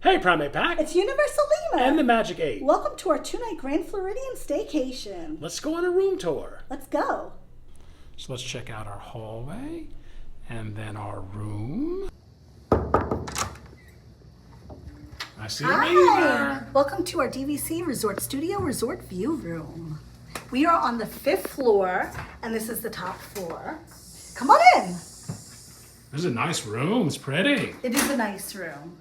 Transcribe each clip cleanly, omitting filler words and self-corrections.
Hey, Primate Pack! It's Universal Lima! And the Magic 8. Welcome to our 2-night Grand Floridian staycation. Let's go on a room tour. Let's go. So let's check out our hallway and then our room. I see a beaver. Welcome to our DVC Resort Studio Resort View Room. We are on the 5th floor, and this is the top floor. Come on in. This is a nice room. It's pretty. It is a nice room.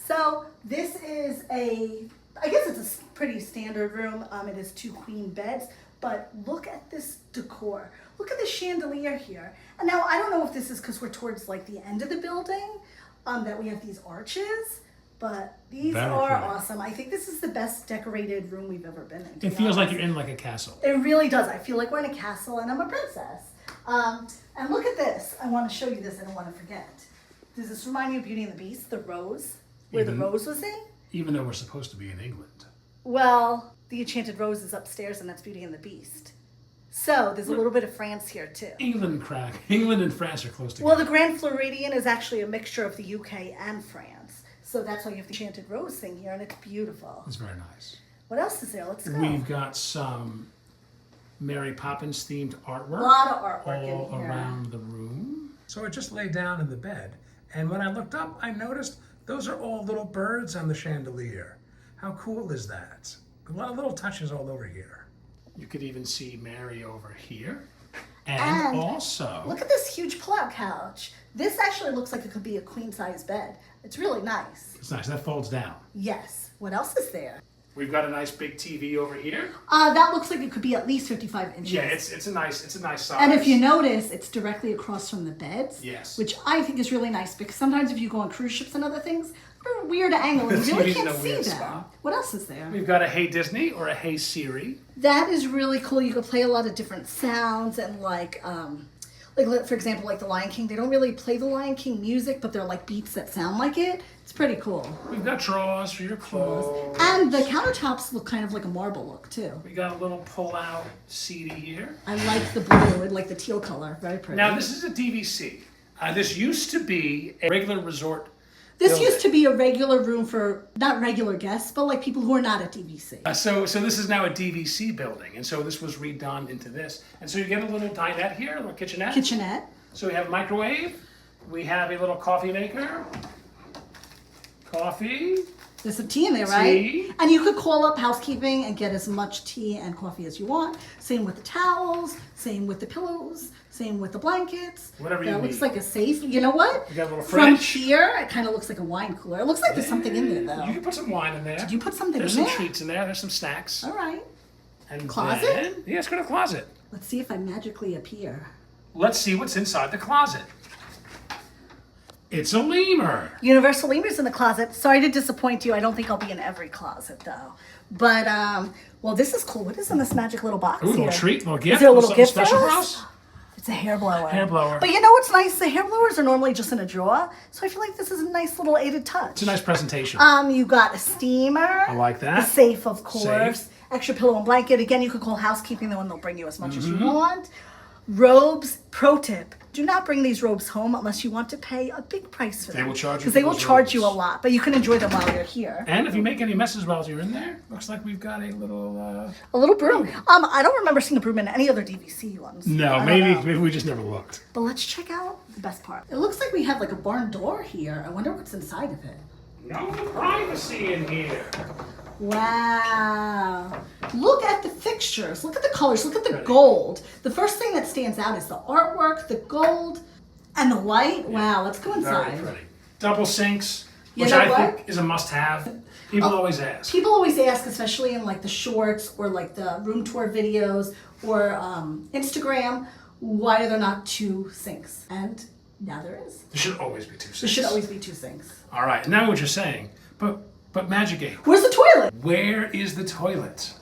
So this is I guess it's a pretty standard room. It is 2 queen beds, but look at this decor. Look at the chandelier here. And now I don't know if this is because we're towards like the end of the building, that we have these arches, but these are awesome. I think this is the best decorated room we've ever been in. It feels like you're in like a castle. It really does. I feel like we're in a castle and I'm a princess. And look at this. I want to show you this. I don't want to forget. Does this remind you of Beauty and the Beast, the rose? Where the rose was in? Even though we're supposed to be in England. Well, the Enchanted Rose is upstairs and that's Beauty and the Beast. So there's a little bit of France here too. England and France are close together. Well, the Grand Floridian is actually a mixture of the UK and France. So that's why you have the Enchanted Rose thing here and it's beautiful. It's very nice. What else is there? Let's go. We've got some Mary Poppins themed artwork. A lot of artwork all in here. around the room. So I just lay down in the bed, and when I looked up, I noticed those are all little birds on the chandelier. How cool is that? A lot of little touches all over here. You could even see Mary over here. And also, look at this huge pull-out couch. This actually looks like it could be a queen-size bed. It's really nice. It's nice. That folds down. Yes. What else is there? We've got a nice big TV over here. That looks like it could be at least 55 inches. Yeah, it's a nice size. And if you notice, it's directly across from the beds. Yes. Which I think is really nice because sometimes if you go on cruise ships and other things, they're a weird angle and you really can't see them. Spot. What else is there? We've got a Hey Disney or a Hey Siri. That is really cool. You can play a lot of different sounds and like for example, like the Lion King. They don't really play the Lion King music, but they're like beats that sound like it. It's pretty cool. We've got drawers for your clothes. And the countertops look kind of like a marble look too. We got a little pull-out CD here. I like the blue and like the teal color. Very pretty. Now this is a DVC. This used to be a regular resort. This used to be a regular room for not regular guests, but like people who are not at DVC. So this is now a DVC building, and so this was redone into this. And so you get a little dinette here, a little kitchenette. Kitchenette. So we have a microwave. We have a little coffee maker. Coffee. There's some tea in there, right? Tea. And you could call up housekeeping and get as much tea and coffee as you want. Same with the towels, same with the pillows, same with the blankets. Whatever you need. That looks like a safe. You know what? You got a little From fridge. here, it kind of looks like a wine cooler. It looks like there's something in there, though. You can put some wine in there. Did you put something There's in some there? treats in there. There's some snacks. All right. And Closet? Then, let's go to the closet. Let's see if I magically appear. Let's see what's inside the closet. It's a lemur. Universal lemurs in the closet. Sorry to disappoint you. I don't think I'll be in every closet, though. But, well, this is cool. What is in this magic little box Ooh, a here? little treat, little gift. Is there a little Something gift for special us? It's a hair blower. Hair blower. But you know what's nice? The hair blowers are normally just in a drawer, so I feel like this is a nice little added touch. It's a nice presentation. You got a steamer. I like that. A safe, of course. Safe. Extra pillow and blanket. Again, you could call housekeeping, the one they'll bring you as much as Mm-hmm. you want. Robes. Pro tip. Do not bring these robes home unless you want to pay a big price for them. They will charge you because they for will those charge you a robes. lot, but you can enjoy them while you're here. And if you make any messes while you're in there, looks like we've got a little... A little broom. I don't remember seeing a broom in any other DVC ones. No, I don't maybe know. we just never looked. But let's check out the best part. It looks like we have like a barn door here. I wonder what's inside of it. No privacy in here. Wow. Look at the fixtures. Look at the colors. Look at the gold. The first thing that stands out is the artwork, the gold, and the light. Wow, let's go inside. Very pretty. Double sinks, You which know I what? think is a must-have. People always ask. People always ask, especially in like the shorts or like the room tour videos or Instagram, why are there not 2 sinks? And now there is. There should always be 2 sinks. There should always be 2 sinks. All right, now what you're saying, but Magic 8. Where's the toilet? Where is the toilet?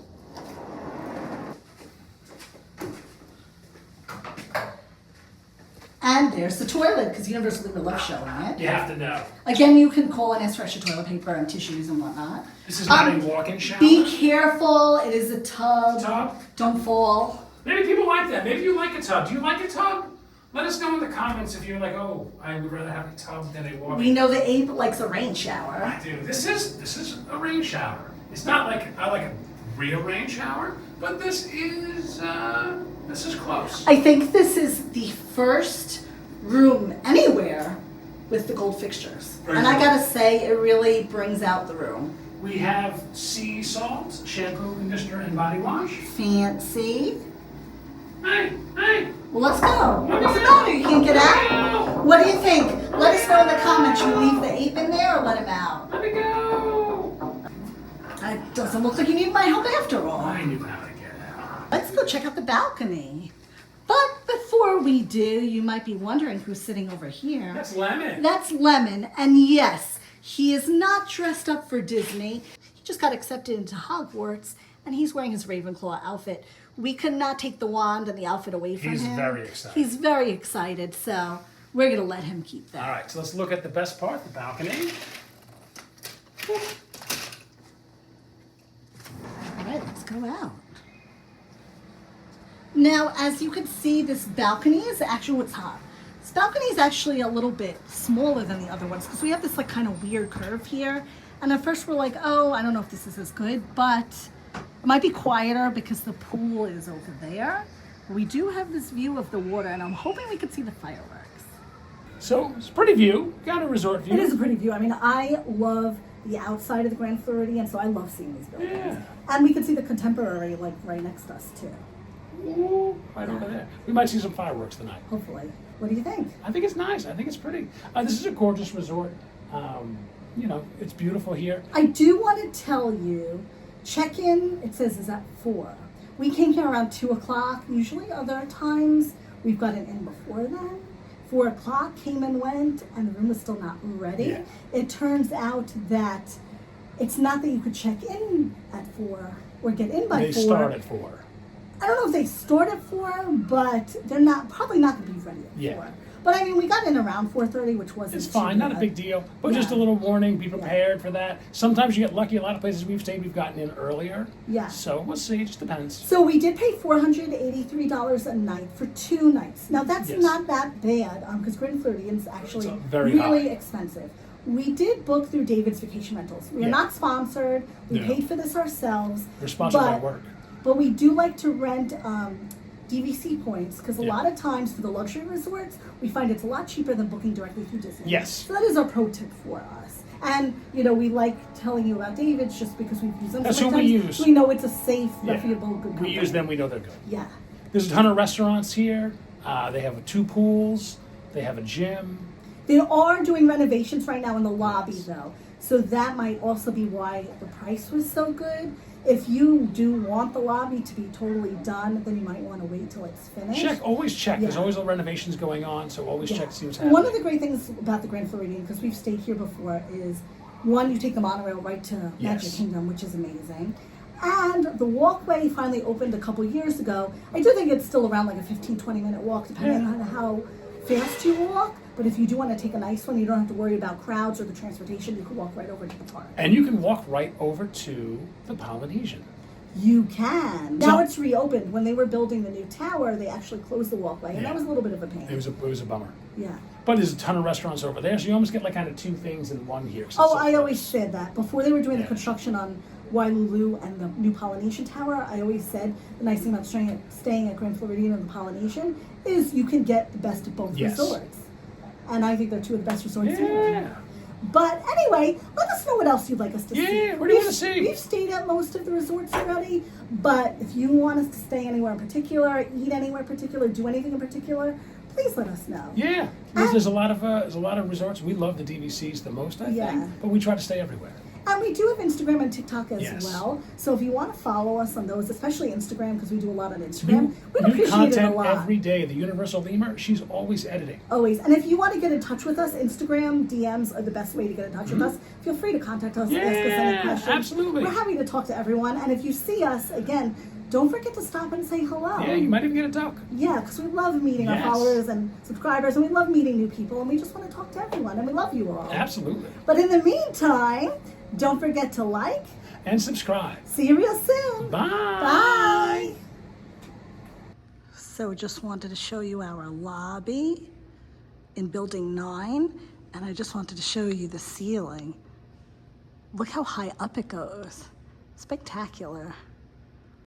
And there's the toilet, because Universal Lima loves showing it. You have to know. Again, you can call and ask for extra toilet paper and tissues and whatnot. This is not a walk-in shower. Be careful. It is a tub. Tub? Don't fall. Maybe people like that. Maybe you like a tub. Do you like a tub? Let us know in the comments if you're like, oh, I would rather have a tub than a walk-in. We know the ape likes a rain shower. I do. This is a rain shower. It's not like I like a real rain shower, but this is close. I think this is the first room anywhere with the gold fixtures. Very And I cool. gotta say, it really brings out the room. We have sea salt, shampoo, conditioner, and body wash. Fancy. Hey. Well, let's go. What's the matter? You can't get out? What do you think? Let us know in the comments. Should we leave the ape in there or let him out? Let me go. It doesn't look like you need my help after all. I knew how to get out. Let's go check out the balcony. But before we do, you might be wondering who's sitting over here. That's Lemon. That's Lemon, and yes, he is not dressed up for Disney. He just got accepted into Hogwarts, and he's wearing his Ravenclaw outfit. We could not take the wand and the outfit away from him. He's very excited. He's very excited, so we're gonna let him keep that. All right, so let's look at the best part, the balcony. All right, let's go out. Now, as you can see, this balcony is actually what's hot. This balcony is actually a little bit smaller than the other ones because we have this like kind of weird curve here. And at first we're like, oh, I don't know if this is as good, but it might be quieter because the pool is over there. We do have this view of the water, and I'm hoping we can see the fireworks. So it's a pretty view. Got a resort view. It is a pretty view. I mean, I love the outside of the Grand Floridian, so I love seeing these buildings. Yeah. And we can see the Contemporary like right next to us too. Ooh, right over there. We might see some fireworks tonight. Hopefully. What do you think? I think it's nice. I think it's pretty. This is a gorgeous resort. You know, it's beautiful here. I do want to tell you, check-in, it says, is at 4. We came here around 2 o'clock. Usually other times, we've gotten in before then. 4 o'clock, came and went, and the room was still not ready. Yeah. It turns out that it's not that you could check in at 4 or get in by 4. They start at 4. I don't know if they start at 4, but they're probably not going to be ready at 4. Yeah. But I mean, we got in around 4:30, which wasn't It's too fine, not a bad. big deal. But just a Yeah. little warning, be prepared for that. Sometimes you get lucky. A lot of places we've stayed, we've gotten in earlier. Yeah. So we'll see, it just depends. So we did pay $483 a night for 2 nights. Now that's Yes. not that bad because Grand Floridian's actually It's very really high. expensive. We did book through David's Vacation Rentals. We are Yeah. not sponsored. We No. paid for this ourselves. We're sponsored by but- work. But we do like to rent DVC points because a Yeah. lot of times for the luxury resorts, we find it's a lot cheaper than booking directly through Disney. Yes. So that is our pro tip for us. And, you know, we like telling you about David's just because we've used them. That's so who many we times. use. We know it's a safe, Yeah. reputable, good company. We use them, we know they're good. Yeah. There's a ton of restaurants here. They have 2 pools. They have a gym. They are doing renovations right now in the lobby, Yes. though. So that might also be why the price was so good. If you do want the lobby to be totally done, then you might want to wait till it's finished. Check, always check. There's Yeah. always renovations going on, so always Yeah. check to see what's happening. One of the great things about the Grand Floridian, because we've stayed here before, is one, you take the monorail right to Magic Yes. Kingdom, which is amazing. And the walkway finally opened a couple years ago. I do think it's still around like a 15-20 minute walk, depending Yeah. on how fast you walk. But if you do want to take a nice one, you don't have to worry about crowds or the transportation. You can walk right over to the park. And you can walk right over to the Polynesian. You can. So- Now it's reopened. When they were building the new tower, they actually closed the walkway, and Yeah. that was a little bit of a pain. It was a bummer. Yeah. But there's a ton of restaurants over there, so you almost get like kind of 2 things in one here. 'cause it's Oh, so I always close. said that. Before they were doing the Yeah. construction on Wailulu and the new Polynesian Tower, I always said the nice thing about staying at Grand Floridian and the Polynesian is you can get the best of both Yes. resorts. And I think they're 2 of the best resorts Yeah. here. But anyway, let us know what else you'd like us to see. Yeah, what do you want to see? We've stayed at most of the resorts already, but if you want us to stay anywhere in particular, eat anywhere in particular, do anything in particular, please let us know. Yeah, there's a lot of resorts. We love the DVCs the most, I Yeah. think, but we try to stay everywhere. And we do have Instagram and TikTok as Yes. well. So if you want to follow us on those, especially Instagram, because we do a lot on Instagram, New, we'd new appreciate it a content lot. every day. The Universal Lemur, she's always editing. Always. And if you want to get in touch with us, Instagram DMs are the best way to get in touch with us. Feel free to contact us, ask us any Yeah, questions. absolutely. We're happy to talk to everyone. And if you see us, again, don't forget to stop and say hello. Yeah, you might even get a duck. Yeah, because we love meeting Yes. our followers and subscribers, and we love meeting new people, and we just want to talk to everyone, and we love you all. Absolutely. But in the meantime, don't forget to like. And subscribe. See you real soon. Bye. Bye. So just wanted to show you our lobby in building 9, and I just wanted to show you the ceiling. Look how high up it goes. Spectacular.